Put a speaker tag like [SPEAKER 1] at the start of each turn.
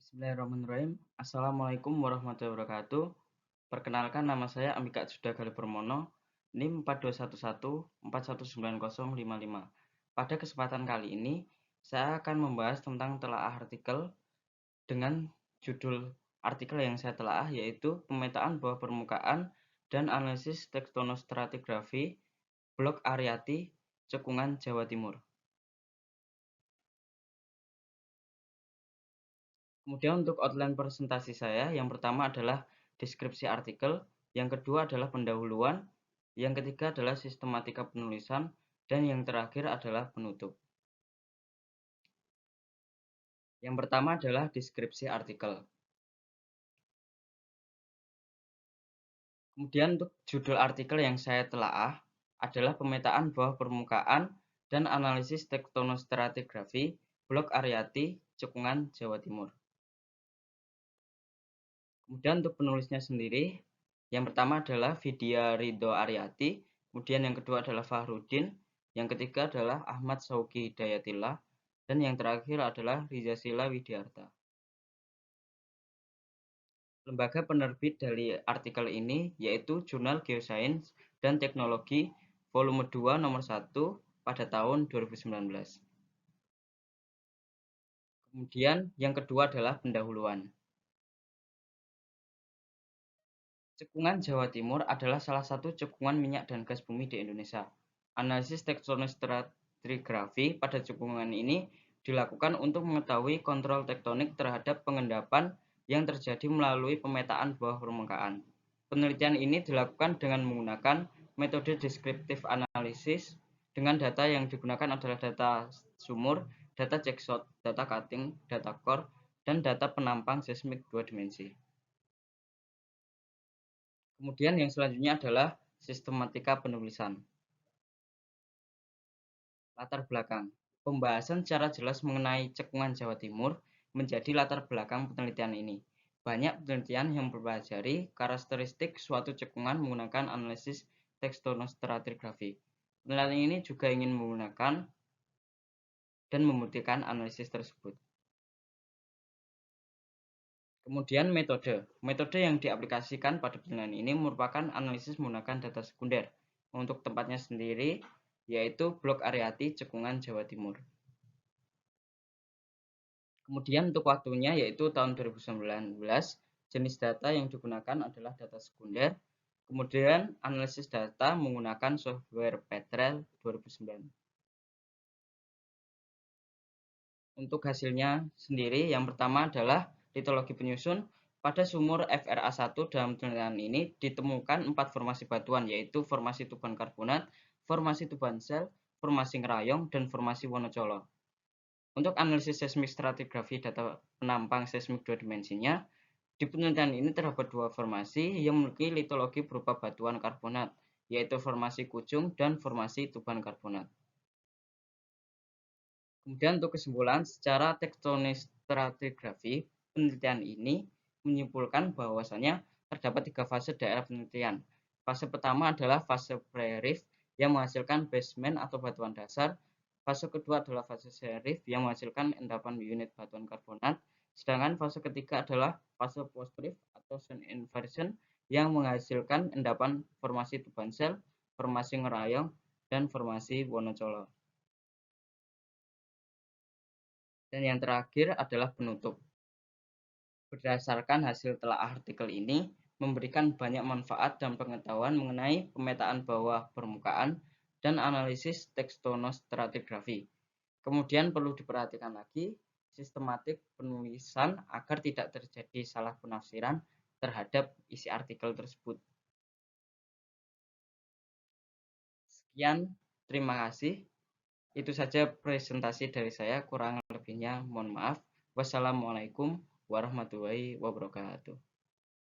[SPEAKER 1] Bismillahirrahmanirrahim. Assalamualaikum warahmatullahi wabarakatuh. Perkenalkan, nama saya Amika Suda Galipermono, NIM 4211419055. Pada kesempatan kali ini, saya akan membahas tentang telaah artikel dengan judul artikel yang saya telaah yaitu pemetaan bawah permukaan dan analisis tektonostratigrafi Blok Aryati, Cekungan, Jawa Timur. Kemudian untuk outline presentasi saya, yang pertama adalah deskripsi artikel, yang kedua adalah pendahuluan, yang ketiga adalah sistematika penulisan, dan yang terakhir adalah penutup. Yang pertama adalah deskripsi artikel. Kemudian untuk judul artikel yang saya telaah adalah pemetaan bawah permukaan dan analisis tektonostratigrafi Blok Aryati, Cekungan, Jawa Timur. Kemudian untuk penulisnya sendiri, yang pertama adalah Vidya Ridho Aryati, kemudian yang kedua adalah Fahrudin, yang ketiga adalah Ahmad Sauki Hidayatillah, dan yang terakhir adalah Rizasila Widiarta. Lembaga penerbit dari artikel ini yaitu Jurnal Geosains dan Teknologi Volume 2 nomor 1 pada tahun 2019. Kemudian yang kedua adalah pendahuluan. Cekungan Jawa Timur adalah salah satu cekungan minyak dan gas bumi di Indonesia. Analisis tektonostratigrafi pada cekungan ini dilakukan untuk mengetahui kontrol tektonik terhadap pengendapan yang terjadi melalui pemetaan bawah permukaan. Penelitian ini dilakukan dengan menggunakan metode deskriptif analisis dengan data yang digunakan adalah data sumur, data checkshot, data cutting, data core, dan data penampang seismik 2 dimensi. Kemudian yang selanjutnya adalah sistematika penulisan. Latar belakang. Pembahasan secara jelas mengenai cekungan Jawa Timur menjadi latar belakang penelitian ini. Banyak penelitian yang mempelajari karakteristik suatu cekungan menggunakan analisis tektonostratigrafi. Penelitian ini juga ingin menggunakan dan membuktikan analisis tersebut. Kemudian metode. Metode yang diaplikasikan pada penelitian ini merupakan analisis menggunakan data sekunder. Untuk tempatnya sendiri, yaitu Blok Aryati, Cekungan, Jawa Timur. Kemudian untuk waktunya yaitu tahun 2019, jenis data yang digunakan adalah data sekunder. Kemudian analisis data menggunakan software Petrel 2009. Untuk hasilnya sendiri, yang pertama adalah litologi penyusun. Pada sumur FRA1 dalam penelitian ini ditemukan 4 formasi batuan, yaitu formasi tuban karbonat, formasi tuban sel, formasi ngerayong, dan formasi Wonocolo. Untuk analisis seismik stratigrafi data penampang seismik 2 dimensinya, di penelitian ini terdapat 2 formasi yang memiliki litologi berupa batuan karbonat, yaitu formasi Kujung dan formasi tuban karbonat. Kemudian untuk kesimpulan, secara tektonostratigrafi, penelitian ini menyimpulkan bahwasanya terdapat 3 fase daerah penelitian. Fase pertama adalah fase pre-reef yang menghasilkan basement atau batuan dasar. Fase kedua adalah fase searief yang menghasilkan endapan unit batuan karbonat. Sedangkan fase ketiga adalah fase post-reef atau sand inversion yang menghasilkan endapan formasi tuban sel, formasi ngerayong, dan formasi Wonocolo. Dan yang terakhir adalah penutup. Berdasarkan hasil telaah artikel ini, memberikan banyak manfaat dan pengetahuan mengenai pemetaan bawah permukaan dan analisis tektonostratigrafi. Kemudian perlu diperhatikan lagi sistematik penulisan agar tidak terjadi salah penafsiran terhadap isi artikel tersebut. Sekian, terima kasih. Itu saja presentasi dari saya, kurang lebihnya mohon maaf. Wassalamualaikum warahmatullahi wabarakatuh.